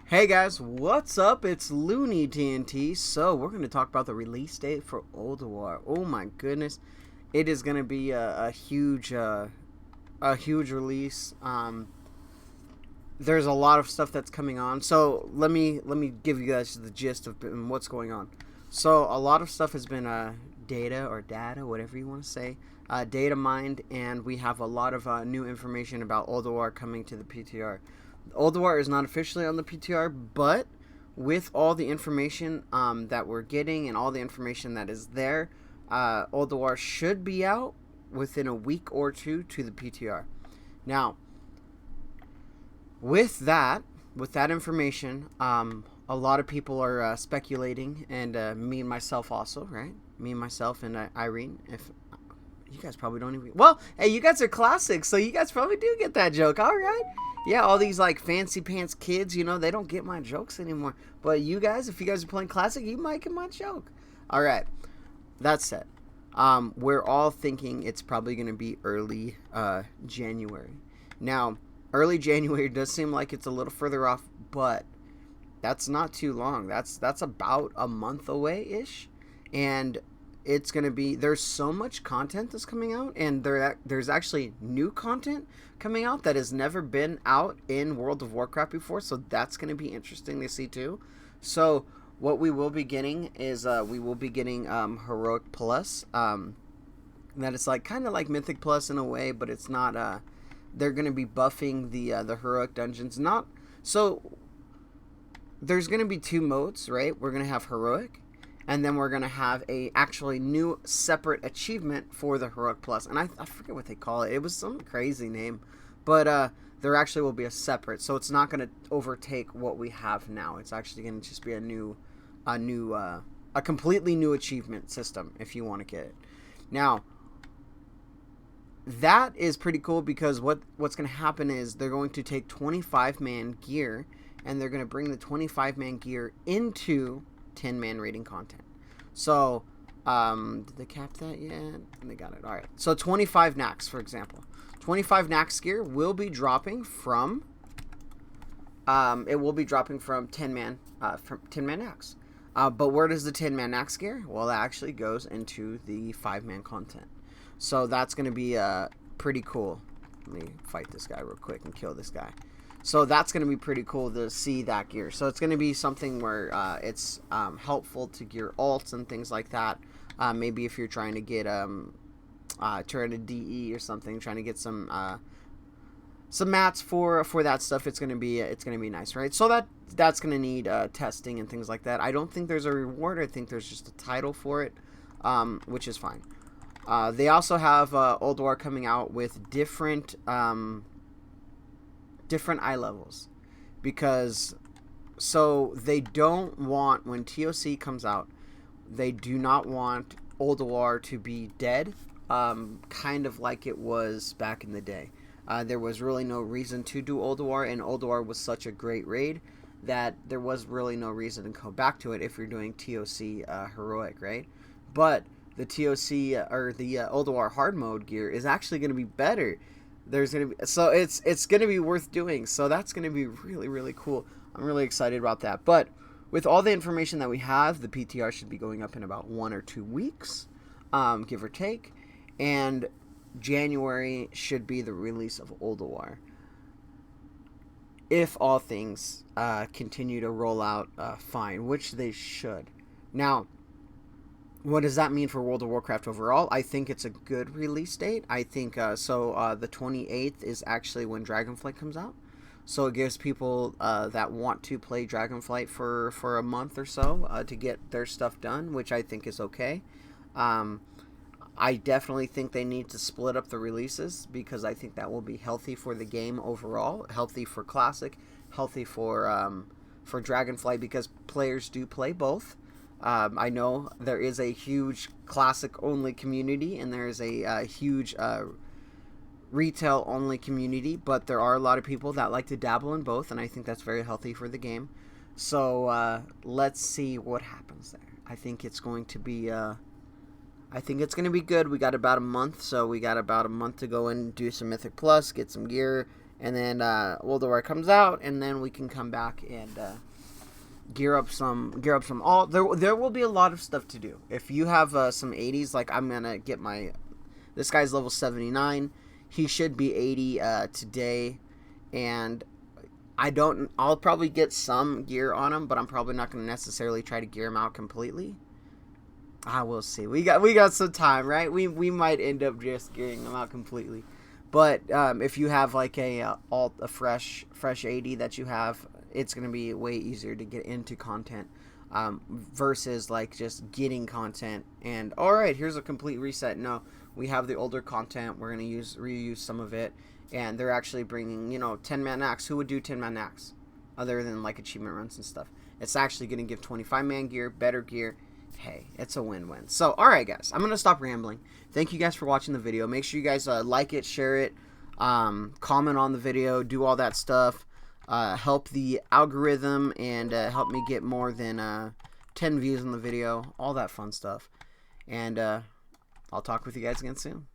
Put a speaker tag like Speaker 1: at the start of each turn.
Speaker 1: Hey guys, what's up? It's Looney TNT. So we're going to talk about the release date for Ulduar. Oh my goodness, it is going to be a huge release. There's a lot of stuff that's coming on. So let me give you guys the gist of what's going on. So a lot of stuff has been data, whatever you want to say, data mined, and we have a lot of new information about Ulduar coming to the PTR. Ulduar is not officially on the PTR, but with all the information that we're getting and all the information that is there, Ulduar should be out within a week or two to the PTR. Now, with that information, a lot of people are speculating, and me and myself also, right? Me and myself and Irene. If you guys probably don't even. Well, hey, you guys are classics, so you guys probably do get that joke. All right. Yeah, all these like fancy pants kids, they don't get my jokes anymore. But you guys, if you guys are playing classic, you might get my joke. All right. That said, we're all thinking it's probably going to be early January. Now, early January does seem like it's a little further off, but that's not too long. That's about a month away ish, and it's going to be, there's so much content that's coming out, and there's actually new content coming out that has never been out in World of Warcraft before, so that's going to be interesting to see too. So what we will be getting is Heroic Plus. That is like kind of like Mythic Plus in a way, but it's not. They're going to be buffing the Heroic dungeons. Not so. There's going to be two modes, right? We're going to have Heroic, and then we're going to have a actually new separate achievement for the Heroic Plus. And I forget what they call it. It was some crazy name. But there actually will be a separate. So it's not going to overtake what we have now. It's actually going to just be a completely new achievement system if you want to get it. Now, that is pretty cool because what's going to happen is they're going to take 25-man gear, and they're going to bring the 25-man gear into 10-man rating content. So, did they cap that yet? They got it. All right. So 25 Nax, for example. 25 Nax gear will be dropping from, it will be dropping from 10-man Nax. But where does the 10-man Nax gear? Well, it actually goes into the 5-man content. So that's going to be pretty cool. Let me fight this guy real quick and kill this guy. So that's going to be pretty cool to see that gear. So it's going to be something where it's helpful to gear alts and things like that. Maybe if you're trying to get turn to DE or something, trying to get some mats for that stuff, it's going to be nice, right? So that's going to need testing and things like that. I don't think there's a reward. I think there's just a title for it, which is fine. They also have Ulduar coming out with different eye levels, because so they don't want, when TOC comes out, they do not want Ulduar to be dead, kind of like it was back in the day. There was really no reason to do Ulduar, and Ulduar was such a great raid that there was really no reason to go back to it if you're doing TOC Heroic, right? But the TOC or the Ulduar hard mode gear is actually going to be better. There's going to be, so it's going to be worth doing. So that's going to be really, really cool. I'm really excited about that. But with all the information that we have, the PTR should be going up in about 1 or 2 weeks, give or take. And January should be the release of Ulduar, if all things continue to roll out fine, which they should. Now, what does that mean for World of Warcraft overall? I think it's a good release date. I think the 28th is actually when Dragonflight comes out. So it gives people that want to play Dragonflight for a month or so to get their stuff done, which I think is okay. I definitely think they need to split up the releases, because I think that will be healthy for the game overall, healthy for Classic, healthy for Dragonflight, because players do play both. I know there is a huge Classic-only community, and there is a huge retail-only community, but there are a lot of people that like to dabble in both, and I think that's very healthy for the game. So let's see what happens there. I think it's going to be good. We got about a month, so we got about a month to go and do some Mythic Plus, get some gear, and then Ulduar comes out, and then we can come back and gear up some. All there will be a lot of stuff to do. If you have some 80s, like I'm gonna get my. This guy's level 79. He should be 80 today, and I'll probably get some gear on him, but I'm probably not going to necessarily try to gear him out completely. We'll see. We got some time, right? We might end up just gearing him out completely. But if you have like a fresh 80 that you have, it's going to be way easier to get into content versus like just getting content and all right, here's a complete reset. No, we have the older content. We're going to reuse some of it. And they're actually bringing, 10-man axe. Who would do 10-man axe other than like achievement runs and stuff? It's actually going to give 25-man gear, better gear. Hey, it's a win-win. So, all right, guys, I'm going to stop rambling. Thank you guys for watching the video. Make sure you guys like it, share it, comment on the video, do all that stuff. Help the algorithm and help me get more than 10 views on the video, all that fun stuff. And I'll talk with you guys again soon.